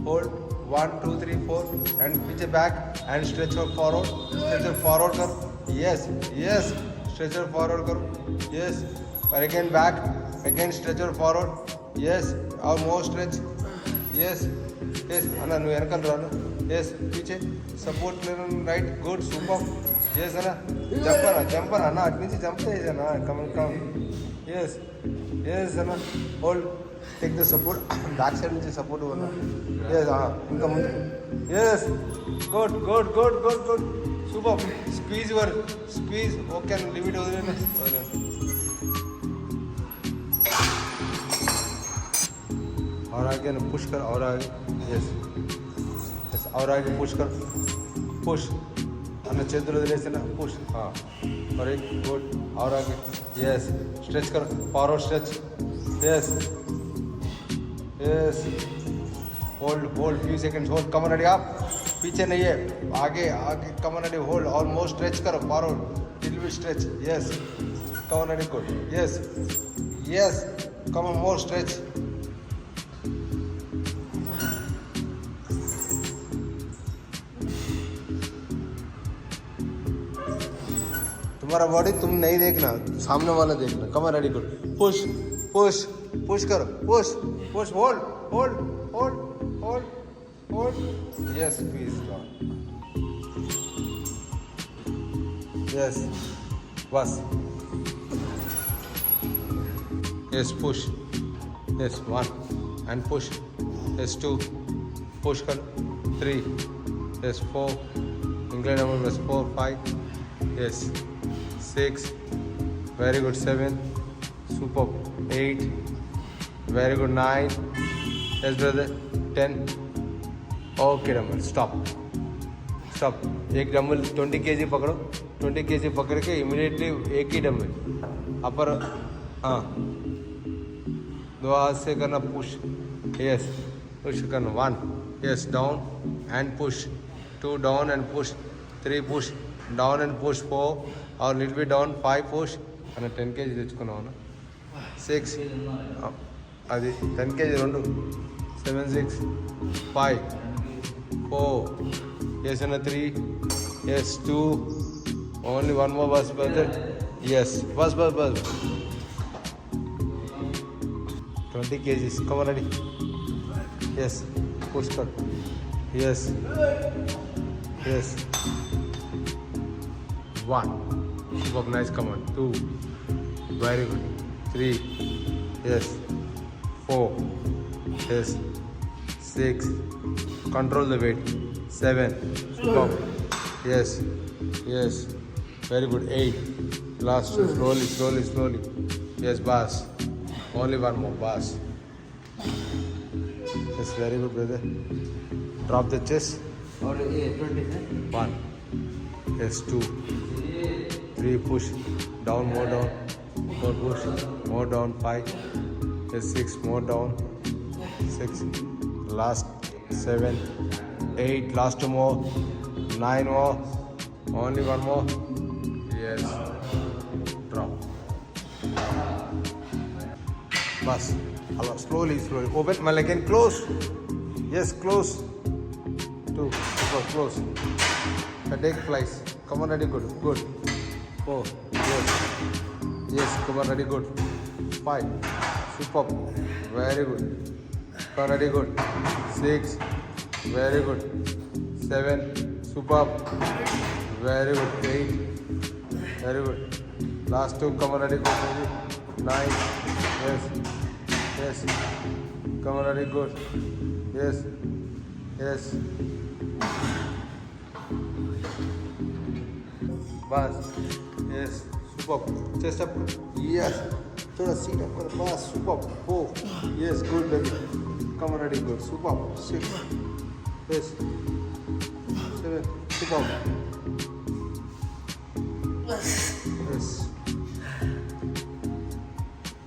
hold 1 2 3 4 and पीछे back and stretch your forward, stretch your forward करो, yes yes, stretch your forward करो, yes, और again back, again stretch your forward, yes, और more stretch, yes yes, अन्ना नु एनकल रानो, yes, पीछे support लेना right, good, super, yes अन्ना jumper अन्ना अटनीचे jump है अन्ना, come yes yes Anna hold, take the support, back side नीचे support हो ना, yes इनका मुझे, yes, good, super, squeeze, okay, leave it over there, और आगे ना push कर, और आगे, yes, और आगे push कर, push, अन्ना चेतुर दिले से ना push, हाँ, और एक good, और आगे, yes, stretch कर, forward stretch, yes, hold few seconds, hold, come on ready up, पीछे नहीं है, आगे come on ready, hold, almost stretch करो, forward, little bit stretch, yes, come on ready, good, yes, come on, more stretch, तुम्हारा body तुम नहीं देखना, सामने वाला देखना, come on ready, good, push करो, push, hold, yes, squeeze down, yes, बस, yes, push, yes, 1 and push, yes, 2, push कर, 3, yes, 4, incline number was 4, 5, yes, 6, very good, 7, superb, 8, very good, 9, yes brother, 10, okay dumbbell, stop, एक dumbbell 20 kg पकड़ो, 20 kg पकड़ के immediately एक ही dumbbell अपर, हाँ, दो हाथ से करना पुश, यस, पुश करना, 1, yes, down and push, 2 down and push, 3 push, down and push, 4 और लिटिल बिट डाउन, 5 पुश, అన్న 10 kg తెచ్చుకున్నావు, 6 అది 10 kg 2, 7 6 5 4, yes అన్న 3, yes 2, only one more, bus brother, yes, bus 20 kgs, come on ready, yes, push cut, yes, 1, super nice, come on, 2, very good, 3, yes, 4, yes, 6, control the weight, 7, stop, yes, very good, 8, last two, slowly, yes, bas, only one more, bas, yes, very good brother, drop the chest, 1, yes, 2, 3, push, down, more push, more down, 5, yes, 6, more down, 6, last 7, 8, last 2 more, 9 more, only one more, yes, drop, bas, slowly, open, mal again, close, yes, close, 2, super, close, take flies, come on ready, good, 4, yes, come on ready, good, 5, superb, very good, come on ready, good, 6, very good, 7, superb, very good, 8, very good, last 2, come on ready, good, 9, yes, come on ready, good, yes, bas, yes, superb, chest up, yes, थोड़ा seat up कर, bas, superb, 4, yes, good baby, come on ready, good, superb, 6, yes, 7, superb, yes,